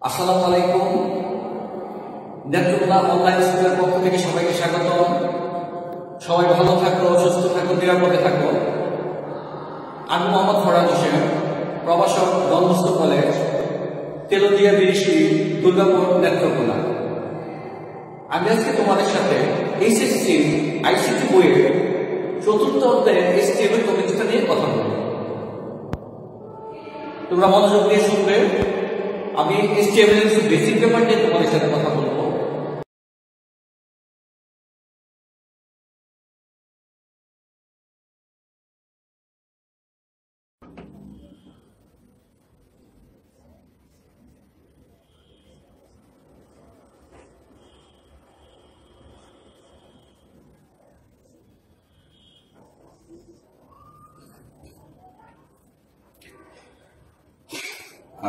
আসসালামু আলাইকুম। নেত্রকোনা অনলাইন স্কুলের পক্ষ থেকে সবাইকে স্বাগত। সবাই ভালো থাকো, সুস্থ থাকো, নিরাপদে থাকো। আমি মোহাম্মদ ফরহাদ হোসেন, প্রভাষক Don Bosco college, Teldia Birishi, Durgapur, Netrokona. আমি আজকে তোমাদের সাথে এইচএসসি আইসিটি বইয়ের চতুর্থ অধ্যায়ের HTML টপিকটা নিয়ে কথা বলব। তোমরা মনোযোগ দিয়ে শুনবে। আমি HTML এর বেসিক ব্যাপার নিয়ে তোমাদের সাথে কথা বলবো।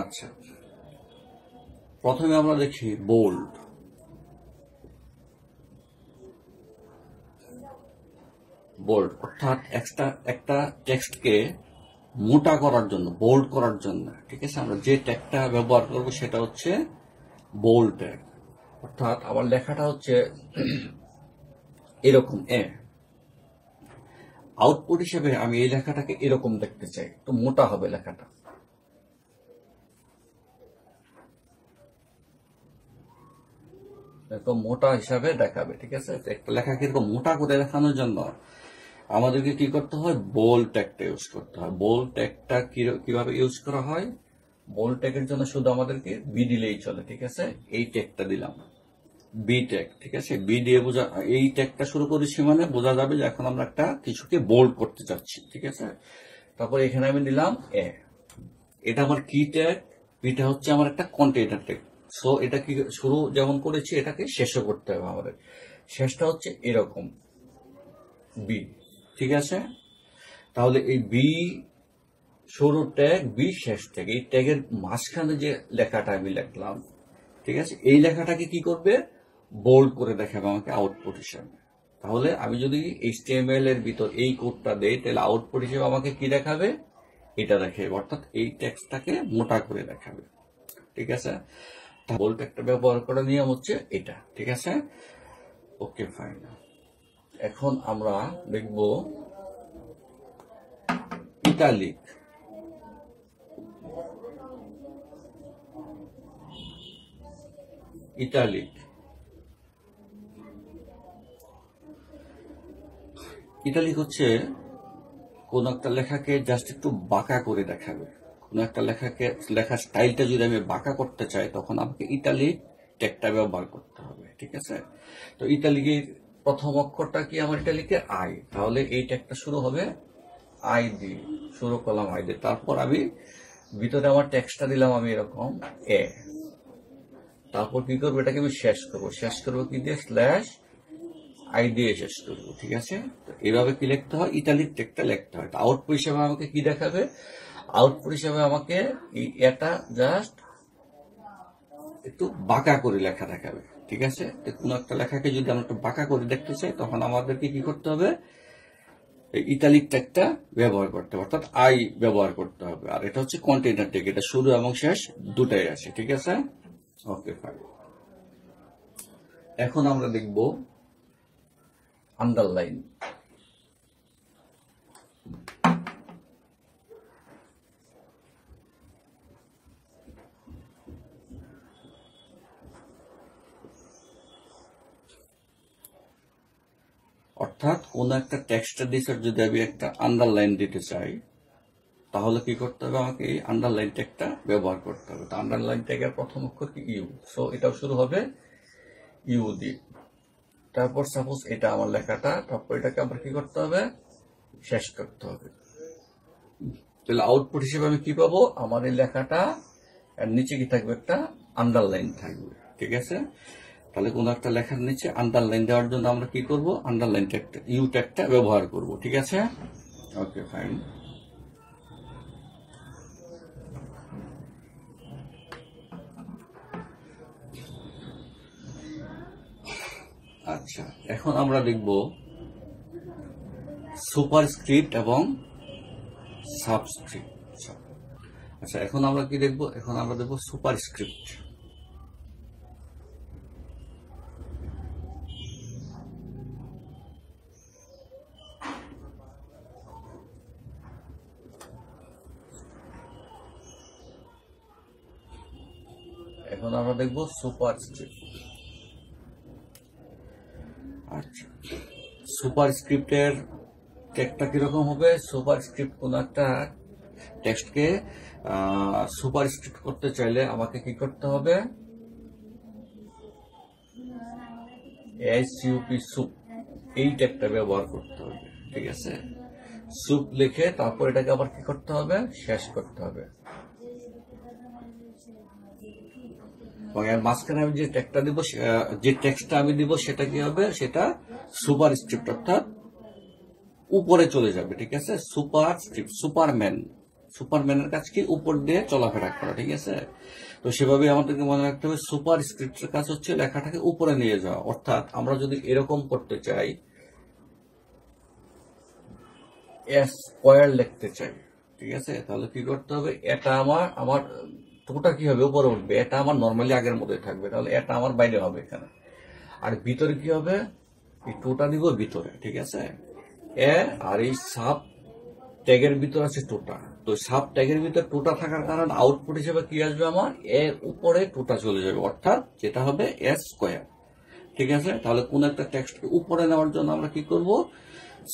আচ্ছা, প্রথমে আমরা দেখি বোল্ড। বোল্ড অর্থাৎ একটা টেক্সটকে মোটা করার জন্য, বোল্ড করার জন্য, ঠিক আছে, আমরা যে ট্যাগটা ব্যবহার করব সেটা হচ্ছে বোল্ড ট্যাগ। অর্থাৎ আমার লেখাটা হচ্ছে এরকম আউটপুট হিসেবে আমি এই লেখাটাকে এরকম দেখতে চাই, তো মোটা হবে লেখাটা। এরকম মোটা হিসাবে দেখাবে, ঠিক আছে। একটা লেখাকে এরকম মোটা করে দেখানোর জন্য আমাদেরকে কি করতে হয়? বোল্ড ট্যাগটা ইউজ করতে হয়। বোল্ড ট্যাগটা কিভাবে ইউজ করা হয়? বোল্ড ট্যাগের জন্য শুধু আমাদেরকে বি দিলেই চলে, ঠিক আছে। এই ট্যাগটা দিলাম, বি ট্যাগ, ঠিক আছে। বি দিয়ে বোঝা, এই ট্যাগটা শুরু করেছি মানে বোঝা যাবে যে এখন আমরা একটা কিছুকে বোল্ড করতে চাচ্ছি, ঠিক আছে। তারপর এখানে আমি দিলাম এটা আমার কি ট্যাগ? বিটা হচ্ছে আমার একটা কন্টেইনার ট্যাগ। সো এটা কি শুরু যেমন করেছি এটাকে শেষও করতে হবে আমাদের। শেষটা হচ্ছে এরকম বি, ঠিক আছে। তাহলে এই বি শুরু ট্যাগ, বি শেষ ট্যাগ, এই ট্যাগের মাঝখানে যে লেখাটা আমি লিখলাম, ঠিক আছে, এই লেখাটাকে কি করবে? বোল্ড করে দেখাবে আমাকে আউটপুট হিসেবে। তাহলে আমি যদি HTML এর ভিতর এই কোডটা দেই, তাহলে আউটপুট হিসেবে আমাকে কি দেখাবে? এটা দেখাবে, অর্থাৎ এই টেক্সটটাকে মোটা করে দেখাবে, ঠিক আছে। বোল্ড একটা ব্যবহার করার নিয়ম হচ্ছে এটা, ঠিক আছে। ওকে, ফাইন। এখন আমরা দেখব ইটালিক। ইটালিক ইটালিক হচ্ছে কোন একটা লেখাকে জাস্ট একটু বাঁকা করে দেখাবে। কোন একটা লেখার স্টাইলটা যদি আমি বাঁকা করতে চাই, তখন আমাকে ইটালিক ট্যাগটা ব্যবহার করতে হবে, ঠিক আছে। তো ইটালিকের প্রথম অক্ষরটা কি আমার ইটালিকে? আই। তাহলে এই ট্যাগটা শুরু হবে আই দিয়ে, শুরু করলাম আই দিয়ে। তারপর আমি ভিতরে আমার টেক্সটটা দিলাম আমি এরকম তারপর কি করবো? এটাকে আমি শেষ করবো কি দিয়ে? স্ল্যাশ আই দিয়ে শেষ করবো, ঠিক আছে। তো এইভাবে কি লিখতে হয়? ইটালিক ট্যাগটা লিখতে হয়। আউটপুট হিসেবে আমাকে কি দেখাবে? আউটপুট হিসেবে আমাকে এটা জাস্ট একটু বাঁকা করে লেখা দেখাবে, ঠিক আছে। কোন একটা লেখাকে যদি আমরা একটু বাঁকা করে দেখতে চাই, তখন আমাদেরকে কি করতে হবে? ইটালিক ট্যাগটা ব্যবহার করতে হবে, অর্থাৎ আই ব্যবহার করতে হবে। আর এটা হচ্ছে কন্টেইনার ট্যাগ, এটা শুরু এবং শেষ দুটাই আছে, ঠিক আছে। ওকে, ফাইন। এখন আমরা দেখব আন্ডারলাইন। অর্থাৎ কোন একটা টেক্সটের দিকে যদি আমি একটা আন্ডারলাইন দিতে চাই, তাহলে কি করতে হবে? আমাকে এই আন্ডারলাইন ট্যাগটা ব্যবহার করতে হবে। তো আন্ডারলাইন ট্যাগের প্রথম অক্ষর কি? ইউ। সো এটাও শুরু হবে ইউ দিয়ে। তারপর সাপোজ এটা আমার লেখাটা, তারপর এটাকে আবার কি করতে হবে? শেষ করতে হবে। তাহলে আউটপুট হিসেবে আমি কি পাবো? আমার এই লেখাটা এর নিচে কি থাকবে? একটা আন্ডারলাইন থাকবে, ঠিক আছে। তাহলে কোন একটা লেখার নিচে আন্ডারলাইন দেওয়ার জন্য আমরা কি করব? আন্ডারলাইন ট্যাগটা, ইউ ট্যাগটা ব্যবহার করব, ঠিক আছে। ওকে, ফাইন। আচ্ছা, এখন আমরা দেখব সুপারস্ক্রিপ্ট এবং সাবস্ক্রিপ্ট। আচ্ছা, এখন আমরা কি দেখব? এখন আমরা দেখব সুপারস্ক্রিপ্ট। এখন আমরা দেখব সুপারস্ক্রিপ্ট। আচ্ছা, সুপারস্ক্রিপ্টের টেক্সটটা কিরকম হবে? সুপারস্ক্রিপ্ট কোন একটা টেক্সটকে সুপারস্ক্রিপ্ট করতে চাইলে আমাকে কি করতে হবে? এসইউপি সুপ এই ট্যাগটা ব্যবহার করতে হবে, ঠিক আছে? সুপ লিখে তারপর এটাকে আবার কি করতে হবে? শেষ করতে হবে। এর মাঝখানে আমি যে ট্যাগটা দিব, যে টেক্সটটা আমি দিব সেটা কি হবে? সেটা সুপারস্ক্রিপ্ট, অর্থাৎ উপরে চলে যাবে, ঠিক আছে? সুপারস্ক্রিপ্ট, সুপারম্যানের কাজ কি? উপর দিয়ে চলাফেরা করা, ঠিক আছে? তো সেভাবে আমাদেরকে মনে রাখতে হবে সুপারস্ক্রিপ্টের কাজ হচ্ছে লেখাটাকে উপরে নিয়ে যাওয়া। অর্থাৎ আমরা যদি এরকম করতে চাই, স্কয়ার লিখতে চাই, ঠিক আছে, তাহলে কি করতে হবে? এটা আমার টোটা কি হবে? উপরে উঠবে। এটা আমার নর্মালি আগের মধ্যে থাকবে, তাহলে এটা আমার বাইরে হবে এখানে। আর ভিতরে কি হবে? এই টোটা দিব ভিতরে, ঠিক আছে? আর এই সাব ট্যাগের ভিতর আছে টোটা, তো সাব ট্যাগের ভিতর টোটা থাকার কারণে আউটপুট হিসেবে কি আসবে? আমার এর উপরে টোটা চলে যাবে, অর্থাৎ যেটা হবে এস স্কয়ার, ঠিক আছে? তাহলে কোন একটা টেক্সটকে উপরে নেওয়ার জন্য আমরা কি করব?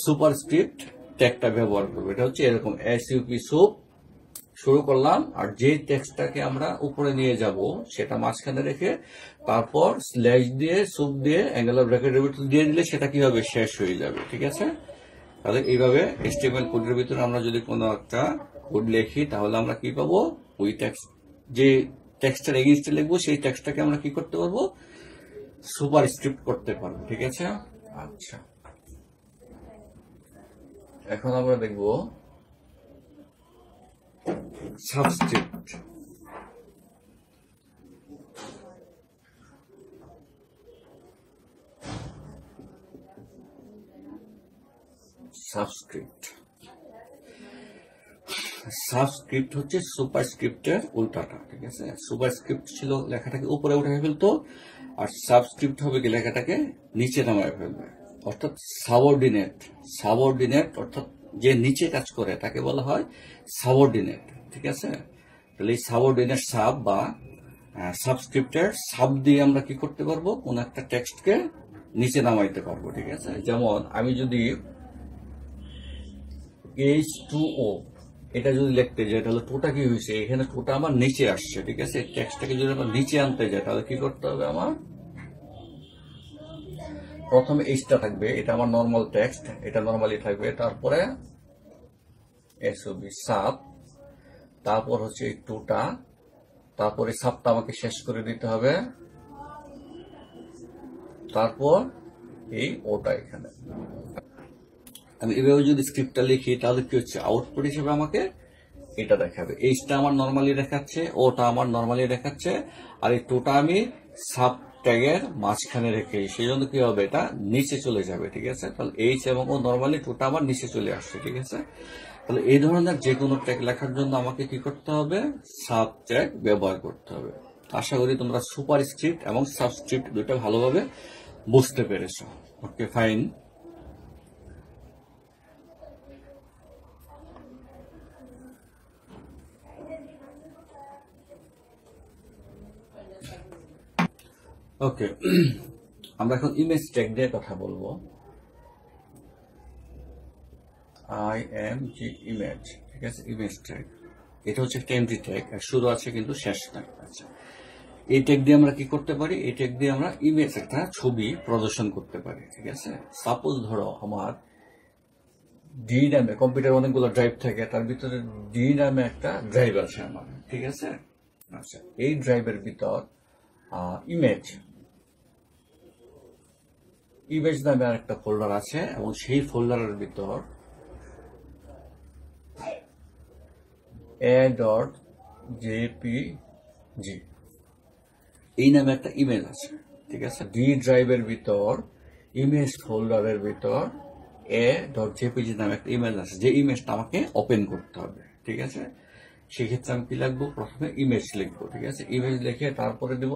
সুপারস্ক্রিপ্ট ট্যাগটা ব্যবহার করবো। এটা হচ্ছে এরকম এসইউপি সুপ শুরু করলাম, আর যে টেক্সটটাকে আমরা উপরে নিয়ে যাব সেটা মাঝখানে রেখে তারপর স্ল্যাশ দিয়ে সুপ দিয়ে অ্যাঙ্গেল ব্র্যাকেটের ভিতর দিয়ে দিলে সেটা কি হবে? শেষ হয়ে যাবে, ঠিক আছে? তাহলে এইভাবে HTML কোডের ভিতরে আমরা যদি কোনো একটা কোড লিখি তাহলে আমরা কি পাবো? ওই টেক্সট, যে টেক্সটের এগেইনস্টে লিখবো সেই টেক্সটটাকে আমরা কি করতে পারবো? সুপারস্ক্রিপ্ট করতে পারবো, ঠিক আছে? আচ্ছা, এখন আমরা দেখব সাবস্ক্রিপ্ট। সাবস্ক্রিপ্ট হচ্ছে সুপারস্ক্রিপ্টের উল্টাটা, ঠিক আছে? সুপারস্ক্রিপ্ট ছিল লেখাটাকে উপরে উঠে ফেলতো, আর সাবস্ক্রিপ্ট হবে কি? লেখাটাকে নিচে নামায় ফেলবে, অর্থাৎ সাবঅর্ডিনেট অর্থাৎ যে নিচে কাজ করে তাকে বলা হয় সাবঅর্ডিনেট, ঠিক আছে? তাহলে এই সাবঅর্ডিনেট সাব বা সাবস্ক্রিপ্টের সাব দিয়ে আমরা কি করতে পারবো? কোন একটা টেক্সটকে নিচে নামাইতে পারবো, ঠিক আছে? যেমন আমি যদি H2O এটা যদি লিখতে যাই তাহলে টোটা কি হয়েছে? এখানে টোটা আমার নিচে আসছে, ঠিক আছে? টেক্সটটাকে যদি আমরা নিচে আনতে যাই তাহলে কি করতে হবে? আমার প্রথমে এইচটা থাকবে, এটা আমার নর্মাল টেক্সট, এটা নর্মালি থাকবে, তারপরে এসওবি সাব, তারপর হচ্ছে এই টোটা, তারপরে সাবটা আমাকে শেষ করে দিতে হবে, তারপর এই ওটা এখানে। আমি এভাবে যদি স্ক্রিপ্টটা লিখি তাহলে কি হচ্ছে? আউটপুট হিসেবে আমাকে এটা দেখাবে। এইচটা আমার নর্মালি দেখাচ্ছে, ওটা আমার নর্মালি দেখাচ্ছে, আর এই টোটা আমি সাব ট্যাগের মাঝখানে রেখে, সেই জন্য কি হবে? এটা নিচে চলে যাবে, ঠিক আছে? তাহলে এইচ এবং ও নর্মালি টোটা আমার নিচে চলে আসছে, ঠিক আছে? তাহলে এই ধরনের যে কোনো ট্যাগ লেখার জন্য আমাকে কি করতে হবে? সাব ট্যাগ ব্যবহার করতে হবে। আশা করি তোমরা সুপারস্ক্রিপ্ট এবং সাবস্ক্রিপ্ট দুটো ভালোভাবে বুঝতে পেরেছো। ওকে, ফাইন। ওকে, আমরা এখন ইমেজ ট্যাগ দিয়ে কথা বলবো। IMG ইমেজ, ঠিক আছে? ইমেজ ট্যাগ এটা হচ্ছে একটা এমটি ট্যাগ, শুরু আছে কিন্তু শেষ নাই। আচ্ছা, এই ট্যাগ দিয়ে আমরা কি করতে পারি? এই ট্যাগ দিয়ে আমরা ইমেজ, একটা ছবি প্রদর্শন করতে পারি, ঠিক আছে? সাপোজ ধরো আমার ডি নামে, কম্পিউটার অনেকগুলো ড্রাইভ থাকে, তার ভিতরে ডি নামে একটা ড্রাইভ আছে আমার, ঠিক আছে? আচ্ছা, এই ড্রাইভের ভিতর ইমেজ নামে আর একটা ফোল্ডার আছে, এবং সেই ফোল্ডারের ভিতর a.jpg এই নামে একটা ইমেজ আছে, ঠিক আছে? ডি ড্রাইভের ভিতর ইমেজ ফোল্ডারের ভিতর a.jpg নামে একটা ইমেজ আছে, যে ইমেজটা আমাকে ওপেন করতে হবে, ঠিক আছে? সেক্ষেত্রে আমি কি লিখবো? প্রথমে ইমেজ লিখবো, ঠিক আছে? ইমেজ লিখে তারপরে দেবো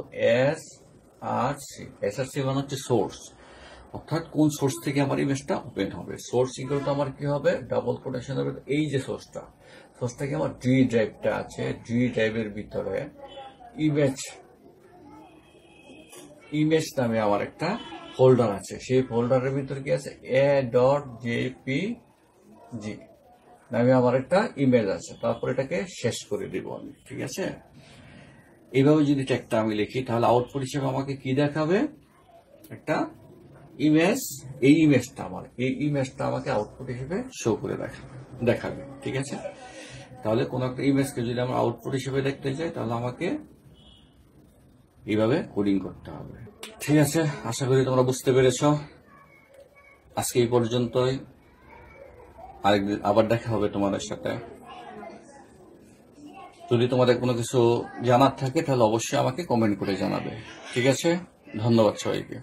src মানে হচ্ছে সোর্স, অর্থাৎ কোন সোর্স থেকে আমার ইমেজটা ওপেন হবে। সোর্স ইকুয়াল টু আমার কি হবে? ডাবল কোটেশন হবে এই যে সোর্সটা কি আমার ডি ড্রাইভটা আছে, ডি ড্রাইভের ভিতরে ইমেজ ইমেজ নামে আমার একটা ফোল্ডার আছে, সেই ফোল্ডারের ভিতরে কি আছে a.jpg নামে আমার একটা ইমেজ আছে। তারপর এটাকে শেষ করে দিব আমি, ঠিক আছে। এইভাবে যদি ট্যাগটা আমি লিখি তাহলে আউটপুট হিসেবে আমাকে কি দেখাবে, একটা ইমেজ। এই ইমেজটা আমাকে আউটপুট হিসেবে শো করে দেখাবে, ঠিক আছে। তাহলে কোন একটা ইমেজকে যদি আমরা আউটপুট হিসেবে দেখতে চাই তাহলে আমাকে এইভাবে কোডিং করতে হবে, ঠিক আছে। আশা করি তোমরা বুঝতে পেরেছ। আজকে এই পর্যন্তই, আরেকদিন আবার দেখা হবে তোমাদের সাথে। যদি তোমাদের কোনো কিছু জানার থাকে তাহলে অবশ্যই আমাকে কমেন্ট করে জানাবে, ঠিক আছে। ধন্যবাদ সবাইকে।